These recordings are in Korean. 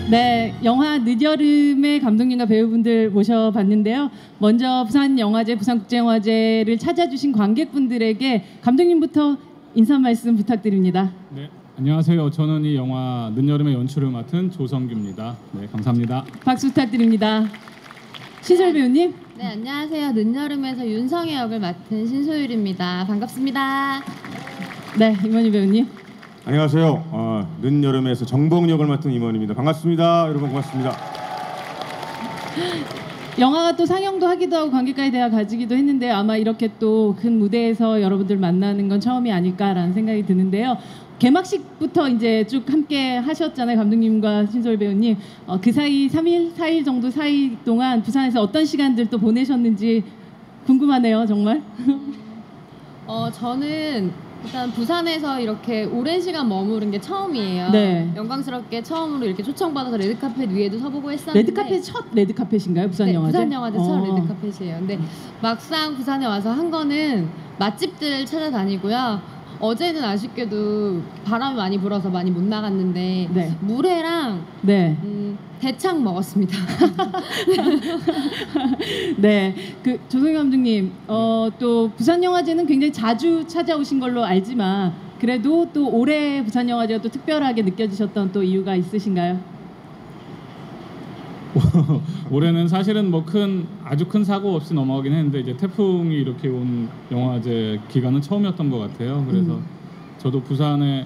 네, 영화 늦여름의 감독님과 배우분들 모셔봤는데요. 먼저 부산영화제, 부산국제영화제를 찾아주신 관객분들에게 감독님부터 인사 말씀 부탁드립니다. 네, 안녕하세요. 저는 이 영화 늦여름의 연출을 맡은 조성규입니다. 네, 감사합니다. 박수 부탁드립니다. 신소율 배우님. 네, 안녕하세요. 늦여름에서 윤성애 역을 맡은 신소율입니다. 반갑습니다. 네, 임원희 배우님. 안녕하세요. 늦여름에서 정봉 역을 맡은 임원입니다. 반갑습니다. 여러분 고맙습니다. 영화가 또 상영도 하기도 하고 관객과의 대화 가지기도 했는데 아마 이렇게 또 큰 무대에서 여러분들 만나는 건 처음이 아닐까라는 생각이 드는데요. 개막식부터 이제 쭉 함께 하셨잖아요, 감독님과 신소율 배우님. 그 사이 3일, 4일 정도 사이 동안 부산에서 어떤 시간들 또 보내셨는지 궁금하네요, 정말. 저는 일단 부산에서 이렇게 오랜 시간 머무른 게 처음이에요. 네. 영광스럽게 처음으로 이렇게 초청받아서 레드카펫 위에도 서보고 했었는데 레드카펫 첫 레드카펫인가요? 부산영화제? 네, 부산영화제 첫 레드카펫이에요. 근데 막상 부산에 와서 한 거는 맛집들 찾아다니고요. 어제는 아쉽게도 바람이 많이 불어서 많이 못 나갔는데 네. 물회랑 네. 대창 먹었습니다. 네, 그 조성희 감독님, 또 부산영화제는 굉장히 자주 찾아오신 걸로 알지만 그래도 또 올해 부산영화제가 또 특별하게 느껴지셨던 또 이유가 있으신가요? 올해는 사실은 뭐 아주 큰 사고 없이 넘어가긴 했는데 이제 태풍이 이렇게 온 영화제 기간은 처음이었던 것 같아요. 그래서 저도 부산에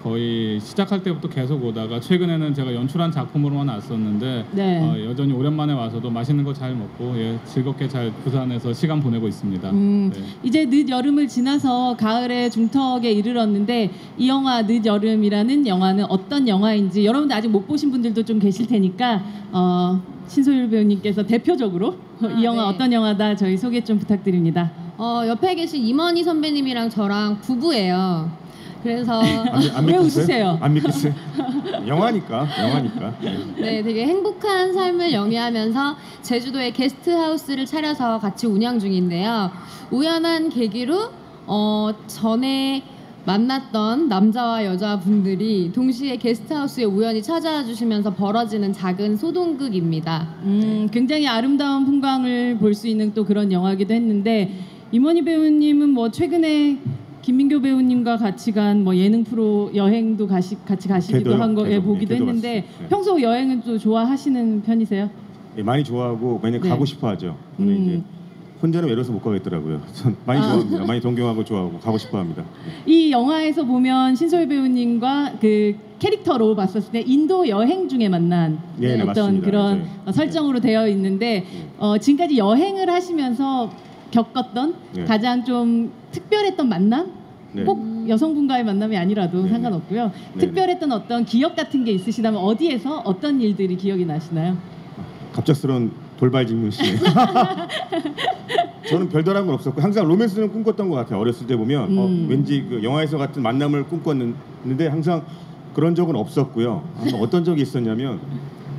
거의 시작할 때부터 계속 오다가 최근에는 제가 연출한 작품으로만 왔었는데 네. 여전히 오랜만에 와서도 맛있는 거 잘 먹고 즐겁게 잘 부산에서 시간 보내고 있습니다. 네. 이제 늦여름을 지나서 가을의 중턱에 이르렀는데 이 영화 늦여름이라는 영화는 어떤 영화인지 여러분들 아직 못 보신 분들도 좀 계실 테니까 신소율 배우님께서 대표적으로 이 영화 네. 어떤 영화다 저희 소개 좀 부탁드립니다. 옆에 계신 임원희 선배님이랑 저랑 부부예요. 그래서 왜 웃으세요? 안 믿겠어요? 영화니까. 네, 되게 행복한 삶을 영위하면서 제주도에 게스트하우스를 차려서 같이 운영 중인데요. 우연한 계기로 전에 만났던 남자와 여자분들이 동시에 게스트하우스에 우연히 찾아와 주시면서 벌어지는 작은 소동극입니다. 굉장히 아름다운 풍광을 볼 수 있는 또 그런 영화기도 했는데 임원희 배우님은 뭐 최근에 김민교 배우님과 같이 간 뭐 예능 프로 여행도 같이 가시기도 걔도요? 한 거 걔도, 보기도 걔도 했는데 갔어요. 네. 평소 여행은 또 좋아하시는 편이세요? 예, 많이 좋아하고 많이 네. 가고 싶어하죠. 근데 이제 혼자는 외로워서 못 가겠더라고요. 전 많이 좋아합니다. 많이 동경하고 좋아하고 가고 싶어합니다. 이 영화에서 보면 신소율 배우님과 그 캐릭터로 봤었을 때 인도 여행 중에 만난 네, 네, 어떤 맞습니다. 그런 네. 설정으로 되어 있는데 지금까지 여행을 하시면서 겪었던 네. 가장 좀 특별했던 만남? 네. 꼭 여성분과의 만남이 아니라도 네, 상관없고요. 네. 특별했던 어떤 기억 같은 게 있으시다면 어디에서 어떤 일들이 기억이 나시나요? 갑작스러운 돌발 질문이시네요. 저는 별다른 건 없었고 항상 로맨스는 꿈꿨던 것 같아요. 어렸을 때 보면 왠지 그 영화에서 같은 만남을 꿈꿨는데 항상 그런 적은 없었고요. 한번 어떤 적이 있었냐면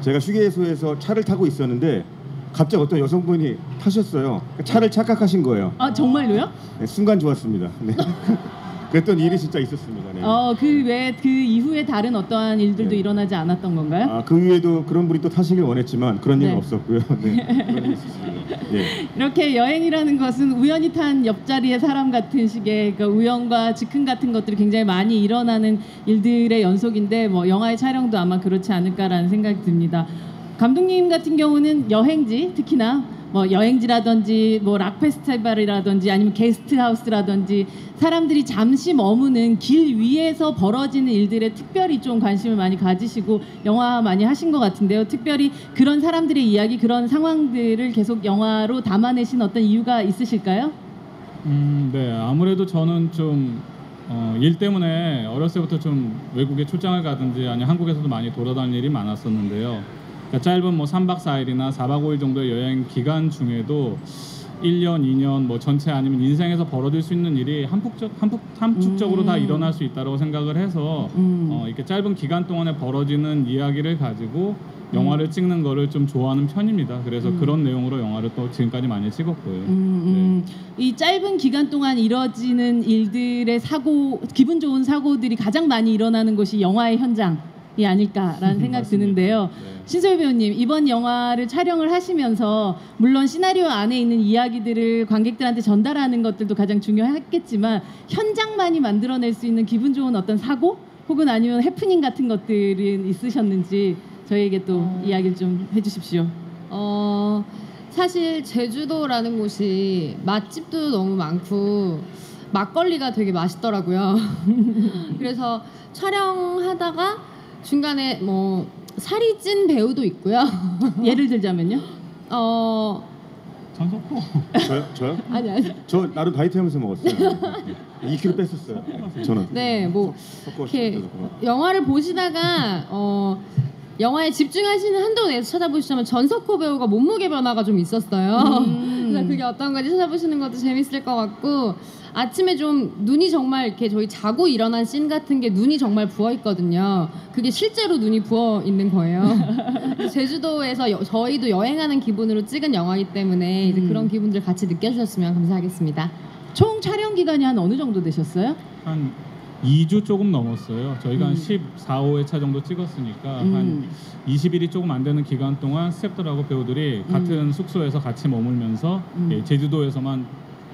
제가 휴게소에서 차를 타고 있었는데 갑자기 어떤 여성분이 타셨어요. 차를 착각하신 거예요. 아 정말로요? 네, 순간 좋았습니다. 네. 그랬던 일이 진짜 있었습니다. 네. 그 외에 그 이후에 다른 어떠한 일들도 네. 일어나지 않았던 건가요? 그 위에도 그런 분이 또 타시길 원했지만 그런 일은 네. 없었고요. 네. 그런 일이 있었습니다. 네. 이렇게 여행이라는 것은 우연히 탄 옆자리의 사람 같은 식의 그 우연과 즉흥 같은 것들이 굉장히 많이 일어나는 일들의 연속인데 뭐 영화의 촬영도 아마 그렇지 않을까라는 생각이 듭니다. 감독님 같은 경우는 여행지 특히나 뭐 여행지라든지 뭐 락 페스티벌이라든지 아니면 게스트하우스라든지 사람들이 잠시 머무는 길 위에서 벌어지는 일들에 특별히 좀 관심을 많이 가지시고 영화 많이 하신 것 같은데요. 특별히 그런 사람들의 이야기, 그런 상황들을 계속 영화로 담아내신 어떤 이유가 있으실까요? 네, 아무래도 저는 좀 일 때문에 어렸을 때부터 좀 외국에 출장을 가든지 아니면 한국에서도 많이 돌아다닐 일이 많았었는데요. 그러니까 짧은 뭐 3박 4일이나 4박 5일 정도의 여행 기간 중에도 1년, 2년 뭐 전체 아니면 인생에서 벌어질 수 있는 일이 함축적으로 다 일어날 수 있다고 생각을 해서 이렇게 짧은 기간 동안에 벌어지는 이야기를 가지고 영화를 찍는 거를 좀 좋아하는 편입니다. 그래서 그런 내용으로 영화를 또 지금까지 많이 찍었고요. 네. 이 짧은 기간 동안 이뤄지는 일들의 기분 좋은 사고들이 가장 많이 일어나는 곳이 영화의 현장. 아닐까라는 생각 맞습니다. 드는데요. 네. 신소희 배우님, 이번 영화를 촬영을 하시면서 물론 시나리오 안에 있는 이야기들을 관객들한테 전달하는 것들도 가장 중요했겠지만 현장만이 만들어낼 수 있는 기분 좋은 어떤 사고 혹은 아니면 해프닝 같은 것들은 있으셨는지 저희에게 또 이야기를 좀 해주십시오. 사실 제주도라는 곳이 맛집도 너무 많고 막걸리가 되게 맛있더라고요. 그래서 촬영하다가 중간에 뭐 살이 찐 배우도 있고요. 예를 들자면요. 전석호. 저요? 아니. 저 나름 다이어트 하면서 먹었어요. 2kg 뺐었어요. 저는. 네, 뭐 섞어 이렇게 섞어서. 영화를 보시다가 영화에 집중하시는 한도 내에서 찾아보시자면 전석호 배우가 몸무게 변화가 좀 있었어요. 그래서 그게 어떤 건지 찾아보시는 것도 재밌을 것 같고 아침에 좀 눈이 정말 이렇게 저희 자고 일어난 씬 같은 게 눈이 정말 부어 있거든요. 그게 실제로 눈이 부어 있는 거예요. 제주도에서 저희도 여행하는 기분으로 찍은 영화이기 때문에 이제 그런 기분들 같이 느껴주셨으면 감사하겠습니다. 총 촬영 기간이 한 어느 정도 되셨어요? 한 2주 조금 넘었어요. 저희가 한 14, 5회차 정도 찍었으니까 한 20일이 조금 안 되는 기간 동안 스태프들하고 배우들이 같은 숙소에서 같이 머물면서 예, 제주도에서만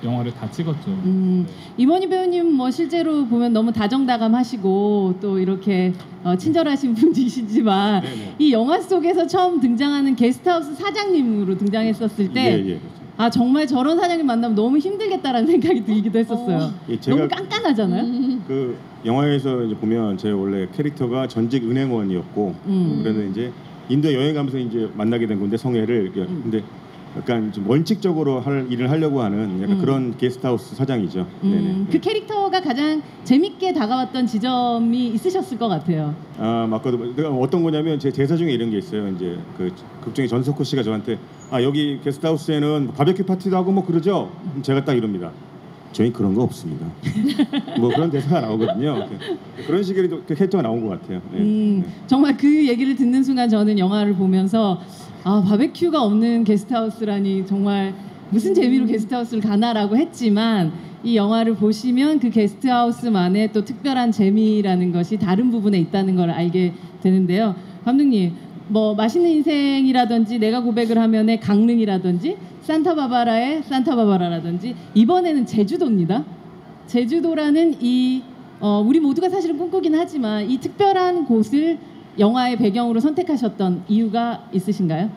영화를 다 찍었죠. 네. 이모니 배우님 뭐 실제로 보면 너무 다정다감하시고 또 이렇게 친절하신 분이시지만 네네. 이 영화 속에서 처음 등장하는 게스트하우스 사장님으로 등장했었을 때 예. 아 정말 저런 사장님 만나면 너무 힘들겠다라는 생각이 들기도 했었어요. 예, 제가 너무 깐깐하잖아요. 그 영화에서 이제 보면 제 원래 캐릭터가 전직 은행원이었고 그래서 이제 인도 여행 가면서 이제 만나게 된 건데 성애를 근데 약간 좀 원칙적으로 할 일을 하려고 하는 약간 그런 게스트하우스 사장이죠. 네네. 그 캐릭터가 가장 재밌게 다가왔던 지점이 있으셨을 것 같아요. 아 맞거든. 내가 어떤 거냐면 제 대사 중에 이런 게 있어요. 이제 그 극중에 전석호 씨가 저한테 아 여기 게스트하우스에는 바베큐 파티도 하고 뭐 그러죠. 그럼 제가 딱 이럽니다. 저희 그런 거 없습니다. 뭐 그런 대사가 나오거든요. 그런 식의 캐릭터가 나온 것 같아요. 네. 정말 그 얘기를 듣는 순간 저는 영화를 보면서 아 바베큐가 없는 게스트하우스라니 정말 무슨 재미로 게스트하우스를 가나라고 했지만 이 영화를 보시면 그 게스트하우스만의 또 특별한 재미라는 것이 다른 부분에 있다는 걸 알게 되는데요. 감독님 뭐 맛있는 인생이라든지 내가 고백을 하면의 강릉이라든지 산타바바라의 산타바바라라든지 이번에는 제주도입니다. 제주도라는 이 우리 모두가 사실은 꿈꾸긴 하지만 이 특별한 곳을 영화의 배경으로 선택하셨던 이유가 있으신가요?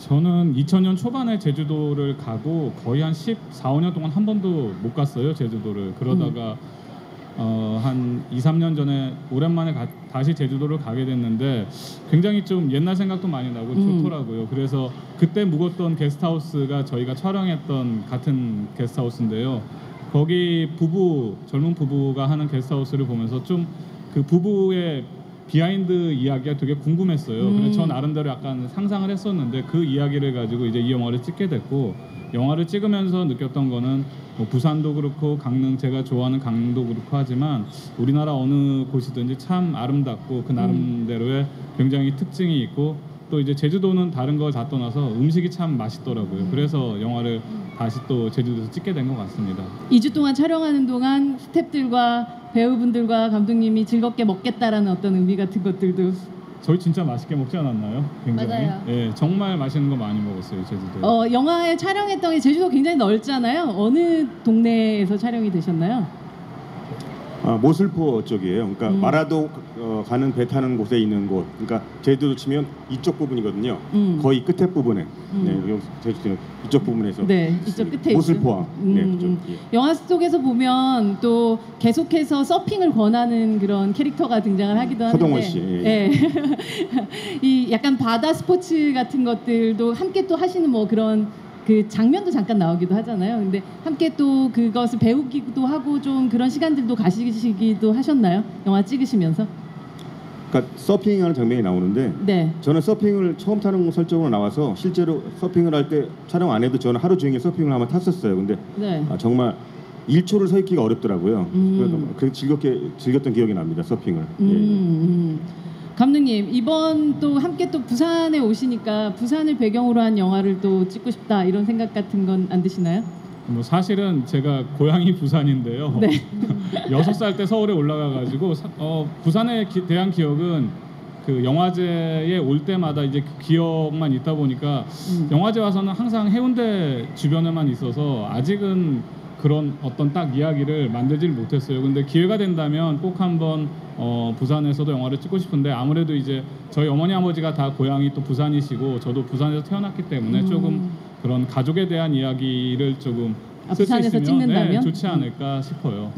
저는 2000년 초반에 제주도를 가고 거의 한 14, 15년 동안 한 번도 못 갔어요. 제주도를. 그러다가 한 2, 3년 전에 오랜만에 다시 제주도를 가게 됐는데 굉장히 좀 옛날 생각도 많이 나고 좋더라고요. 그래서 그때 묵었던 게스트하우스가 저희가 촬영했던 같은 게스트하우스인데요. 거기 젊은 부부가 하는 게스트하우스를 보면서 좀 그 부부의 비하인드 이야기가 되게 궁금했어요. 그래서 저 나름대로 약간 상상을 했었는데 그 이야기를 가지고 이제 이 영화를 찍게 됐고 영화를 찍으면서 느꼈던 거는 뭐 부산도 그렇고 강릉 제가 좋아하는 강릉도 그렇고 하지만 우리나라 어느 곳이든지 참 아름답고 그 나름대로의 굉장히 특징이 있고 또 이제 제주도는 다른 걸 다 떠나서 음식이 참 맛있더라고요. 그래서 영화를 다시 또 제주도에서 찍게 된 것 같습니다. 2주 동안 촬영하는 동안 스태프들과 배우분들과 감독님이 즐겁게 먹겠다라는 어떤 의미 같은 것들도 저희 진짜 맛있게 먹지 않았나요? 굉장히. 맞아요. 예, 정말 맛있는 거 많이 먹었어요, 제주도에. 영화에 촬영했던 게 제주도 굉장히 넓잖아요. 어느 동네에서 촬영이 되셨나요? 아, 모슬포 쪽이에요. 그러니까 마라도 가는 배 타는 곳에 있는 곳. 그러니까 제주도 치면 이쪽 부분이거든요. 거의 끝에 부분에. 네, 여기 제주도는 이쪽 부분에서. 네, 이쪽 끝에 모슬포항. 네, 그쪽. 예. 영화 속에서 보면 또 계속해서 서핑을 권하는 그런 캐릭터가 등장을 하기도 하는데 서동원 씨. 예. 이 약간 바다 스포츠 같은 것들도 함께 또 하시는 뭐 그런 그 장면도 잠깐 나오기도 하잖아요. 근데 함께 또 그것을 배우기도 하고 좀 그런 시간들도 가시기도 하셨나요? 영화 찍으시면서? 그러니까 서핑하는 장면이 나오는데 네. 저는 서핑을 처음 타는 설정으로 나와서 실제로 서핑을 할 때 촬영 안 해도 저는 하루 종일 서핑을 한번 탔었어요. 근데 네. 정말 1초를 서 있기가 어렵더라고요. 그래서 즐겼던 기억이 납니다. 서핑을. 감독님 이번 또 함께 또 부산에 오시니까 부산을 배경으로 한 영화를 또 찍고 싶다 이런 생각 같은 건 안 드시나요? 뭐 사실은 제가 고향이 부산인데요. 네. 6살 때 서울에 올라가가지고 부산에 대한 기억은 그 영화제에 올 때마다 이제 그 기억만 있다 보니까 영화제 와서는 항상 해운대 주변에만 있어서 아직은 그런 어떤 딱 이야기를 만들지를 못했어요. 근데 기회가 된다면 꼭 한번 부산에서도 영화를 찍고 싶은데 아무래도 이제 저희 어머니 아버지가 다 고향이 또 부산이시고 저도 부산에서 태어났기 때문에 조금 그런 가족에 대한 이야기를 조금 쓸 수 부산에서 있으면 찍는다면? 네, 좋지 않을까 싶어요.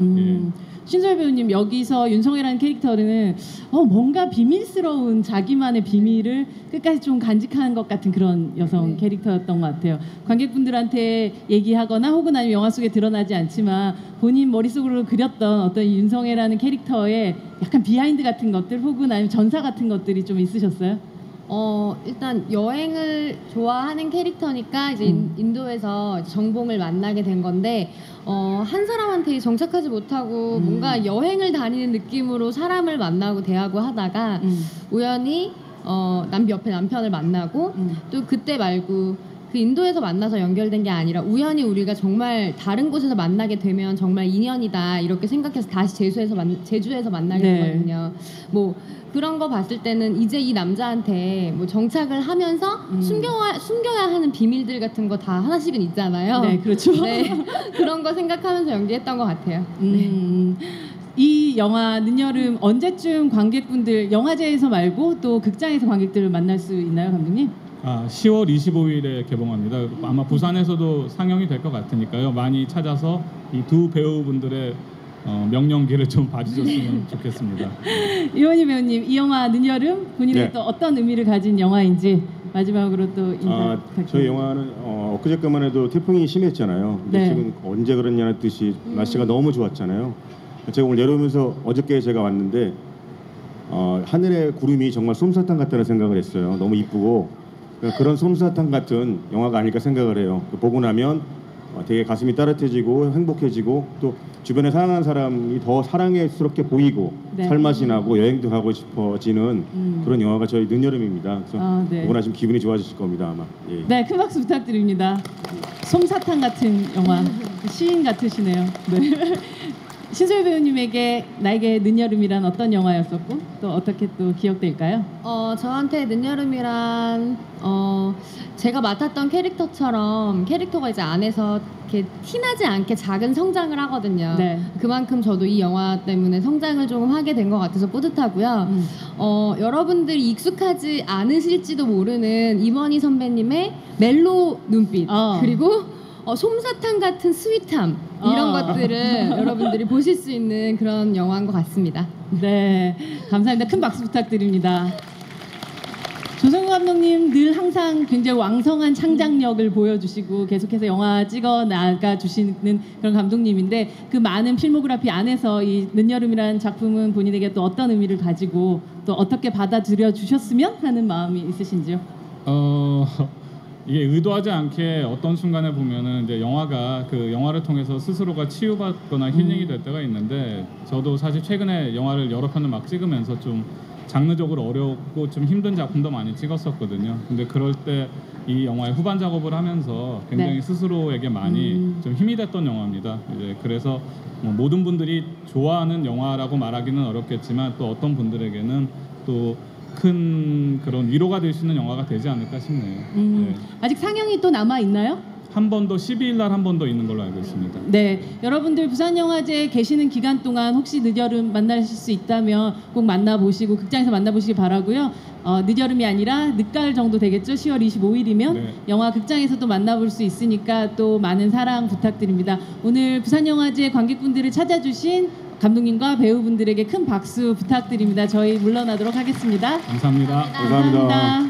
신소희 배우님, 여기서 윤성이라는 캐릭터는 뭔가 비밀스러운 자기만의 비밀을 끝까지 좀 간직한 것 같은 그런 여성 캐릭터였던 것 같아요. 관객분들한테 얘기하거나 혹은 아니면 영화 속에 드러나지 않지만 본인 머릿속으로 그렸던 어떤 윤성애라는 캐릭터의 약간 비하인드 같은 것들 혹은 아니면 전사 같은 것들이 좀 있으셨어요? 일단 여행을 좋아하는 캐릭터니까 이제 인도에서 정봉을 만나게 된 건데 한 사람한테 정착하지 못하고 뭔가 여행을 다니는 느낌으로 사람을 만나고 대하고 하다가 우연히 옆에 남편을 만나고 또 그때 말고 그 인도에서 만나서 연결된 게 아니라 우연히 우리가 정말 다른 곳에서 만나게 되면 정말 인연이다 이렇게 생각해서 다시 제주에서 만나게 네. 되거든요. 뭐 그런 거 봤을 때는 이제 이 남자한테 뭐 정착을 하면서 숨겨야 하는 비밀들 같은 거 다 하나씩은 있잖아요. 네, 그렇죠. 네, 그런 거 생각하면서 연기했던 것 같아요. 이 영화 늦여름 언제쯤 관객분들 영화제에서 말고 또 극장에서 관객들을 만날 수 있나요, 감독님? 10월 25일에 개봉합니다. 아마 부산에서도 상영이 될 것 같으니까요. 많이 찾아서 이 두 배우분들의 명연기를 좀 봐주셨으면 좋겠습니다. 이원희 배우님, 이 영화 늦여름 본인의 네. 또 어떤 의미를 가진 영화인지 마지막으로 또 인사 부탁드립니다. 저희 영화는 엊그저께만 해도 태풍이 심했잖아요. 근데 네. 지금 언제 그랬냐는 듯이 날씨가 너무 좋았잖아요. 제가 오늘 내려오면서 어저께 제가 왔는데 하늘의 구름이 정말 솜사탕 같다는 생각을 했어요. 너무 이쁘고 그런 솜사탕 같은 영화가 아닐까 생각을 해요. 보고 나면 되게 가슴이 따뜻해지고 행복해지고 또 주변에 사랑하는 사람이 더 사랑스럽게 보이고 네. 살맛이 나고 여행도 가고 싶어지는 그런 영화가 저희 늦여름입니다. 그래서 네. 보고 나시면 기분이 좋아지실 겁니다 아마. 예. 네, 큰 박수 부탁드립니다. 솜사탕 같은 영화, 시인 같으시네요. 네. 신소희 배우님에게 나에게 늦여름이란 어떤 영화였었고 또 어떻게 또 기억될까요? 저한테 늦여름이란 제가 맡았던 캐릭터처럼 캐릭터가 이제 안에서 이렇게 티나지 않게 작은 성장을 하거든요. 네. 그만큼 저도 이 영화 때문에 성장을 조금 하게 된 것 같아서 뿌듯하고요. 여러분들이 익숙하지 않으실지도 모르는 임원희 선배님의 멜로 눈빛 그리고 솜사탕 같은 스윗함 이런 것들을 여러분들이 보실 수 있는 그런 영화인 것 같습니다. 네, 감사합니다. 큰 박수 부탁드립니다. 조성우 감독님 늘 항상 굉장히 왕성한 창작력을 보여주시고 계속해서 영화 찍어 나가주시는 그런 감독님인데 그 많은 필모그래피 안에서 이 늦여름이라는 작품은 본인에게 또 어떤 의미를 가지고 또 어떻게 받아들여 주셨으면 하는 마음이 있으신지요? 이게 의도하지 않게 어떤 순간에 보면은 이제 영화가 그 영화를 통해서 스스로가 치유받거나 힐링이 될 때가 있는데 저도 사실 최근에 영화를 여러 편을 막 찍으면서 좀 장르적으로 어렵고 좀 힘든 작품도 많이 찍었었거든요. 근데 그럴 때 이 영화의 후반 작업을 하면서 굉장히 네. 스스로에게 많이 좀 힘이 됐던 영화입니다. 이제 그래서 뭐 모든 분들이 좋아하는 영화라고 말하기는 어렵겠지만 또 어떤 분들에게는 또 큰 그런 위로가 될 수 있는 영화가 되지 않을까 싶네요. 네. 아직 상영이 또 남아 있나요? 한 번 더 12일 날 한 번 더 있는 걸로 알고 있습니다. 네, 여러분들 부산영화제에 계시는 기간 동안 혹시 늦여름 만나실 수 있다면 꼭 만나보시고 극장에서 만나보시기 바라고요. 늦여름이 아니라 늦가을 정도 되겠죠. 10월 25일이면 네. 영화 극장에서도 만나볼 수 있으니까 또 많은 사랑 부탁드립니다. 오늘 부산영화제 관객분들을 찾아주신 감독님과 배우분들에게 큰 박수 부탁드립니다. 저희 물러나도록 하겠습니다. 감사합니다. 감사합니다.